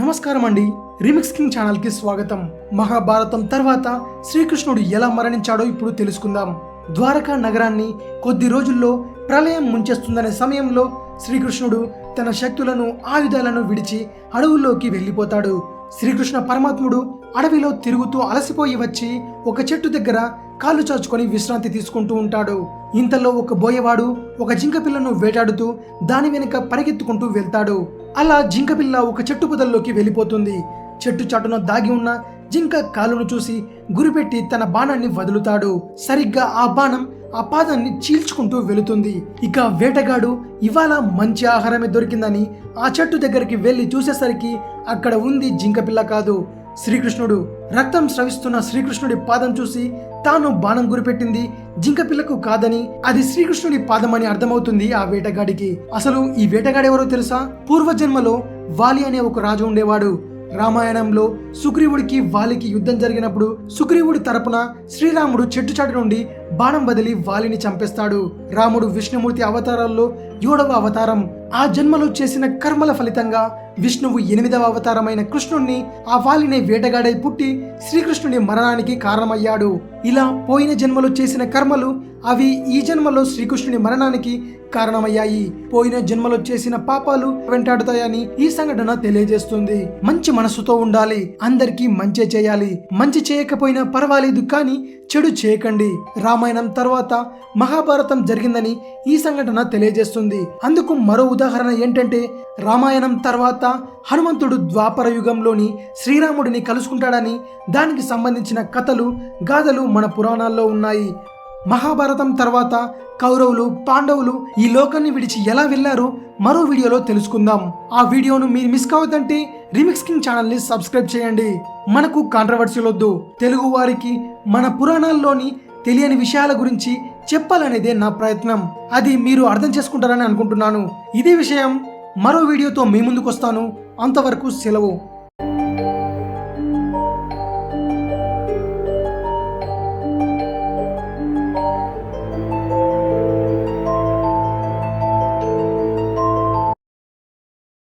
నమస్కారం అండి. Remix king channel కి స్వాగతం. మహాభారతం తర్వాత శ్రీకృష్ణుడు ఎలా మరణించాడో ఇప్పుడు తెలుసుకుందాం. ద్వారకా నగరాన్ని కొద్ది రోజుల్లో ప్రళయం ముంచేస్తుందనే సమయంలో శ్రీకృష్ణుడు తన శక్తులను ఆయుధాలను విడిచి అడవుల్లోకి వెళ్ళిపోతాడు. శ్రీకృష్ణ పరమాత్ముడు అడవిలో తిరుగుతూ అలసిపోయి వచ్చి ఒక చెట్టు దగ్గర కాళ్ళు చాచుకొని విశ్రాంతి తీసుకుంటూ ఉంటాడు. ఇంతలో ఒక బోయవాడు ఒక జింకపిల్లను వేటాడుతూ దాని వెనుక పరిగెత్తుకుంటూ వెళ్తాడు. అలా జింకపిల్ల ఒక చెట్టు పొదల్లోకి వెళ్ళిపోతుంది. చెట్టు చాటున దాగి ఉన్న జింక కాలును చూసి గురిపెట్టి తన బాణాన్ని వదులుతాడు. సరిగ్గా ఆ బాణం ఆ పాదాన్ని చీల్చుకుంటూ వెళుతుంది. ఇక వేటగాడు ఇవాళ మంచి ఆహారమే దొరికిందని ఆ చెట్టు దగ్గరికి వెళ్లి చూసేసరికి అక్కడ ఉంది జింకపిల్ల కాదు, శ్రీకృష్ణుడు. రక్తం స్రవిస్తున్న శ్రీకృష్ణుడి పాదం చూసి తాను బాణం గురిపెట్టింది జింకపిల్లకు కాదని అది శ్రీకృష్ణుడి పాదం అని అర్థమవుతుంది ఆ వేటగాడికి. అసలు ఈ వేటగాడెవరో తెలుసా? పూర్వజన్మలో వాలి అనే ఒక రాజు ఉండేవాడు. రామాయణంలో సుగ్రీవుడికి వాలికి యుద్ధం జరిగినప్పుడు సుగ్రీవుడి తరపున శ్రీరాముడు చెట్టు చాటు నుండి బాణం వదిలి వాలిని చంపేస్తాడు. రాముడు విష్ణుమూర్తి అవతారాల్లో 7వ అవతారం. ఆ జన్మలో చేసిన కర్మల ఫలితంగా విష్ణువు 8వ అవతారమైన కృష్ణుణ్ణి ఆ వాలినే వేటగాడై పుట్టి శ్రీకృష్ణుడి మరణానికి కారణమయ్యాడు. ఇలా పోయిన జన్మలో చేసిన కర్మలు అవి ఈ జన్మలో శ్రీకృష్ణుడి మరణానికి కారణమయ్యాయి. పోయిన జన్మలో చేసిన పాపాలు వెంటాడుతాయని ఈ సంఘటన తెలియజేస్తుంది. మంచి మనసుతో ఉండాలి, అందరికీ మంచి చేయాలి. మంచి చేయకపోయినా పర్వాలేదు, కానీ చెడు చేయకండి. రామాయణం తర్వాత మహాభారతం జరిగిందని ఈ సంఘటన తెలియజేస్తుంది. అందుకు మరో ఉదాహరణ ఏంటంటే, రామాయణం తర్వాత హనుమంతుడు ద్వాపర యుగంలోని శ్రీరాముడిని కలుసుకుంటాడని దానికి సంబంధించిన కథలు గాథలు మన పురాణాల్లో ఉన్నాయి. మహాభారతం తర్వాత కౌరవులు పాండవులు ఈ లోకాన్ని విడిచి ఎలా వెళ్లారో మరో వీడియోలో తెలుసుకుందాం. ఆ వీడియోను మీరు మిస్ కావద్దంటే రీమిక్స్ కింగ్ ఛానల్ ని సబ్స్క్రైబ్ చేయండి. మనకు కాంట్రవర్సీలు వద్దు. తెలుగు వారికి మన పురాణాల్లోని తెలియని విషయాల గురించి చెప్పాలనేదే నా ప్రయత్నం. అది మీరు అర్థం చేసుకుంటారని అనుకుంటున్నాను. ఇదే విషయం మరో వీడియోతో మీ ముందుకు వస్తాను. అంతవరకు సెలవు.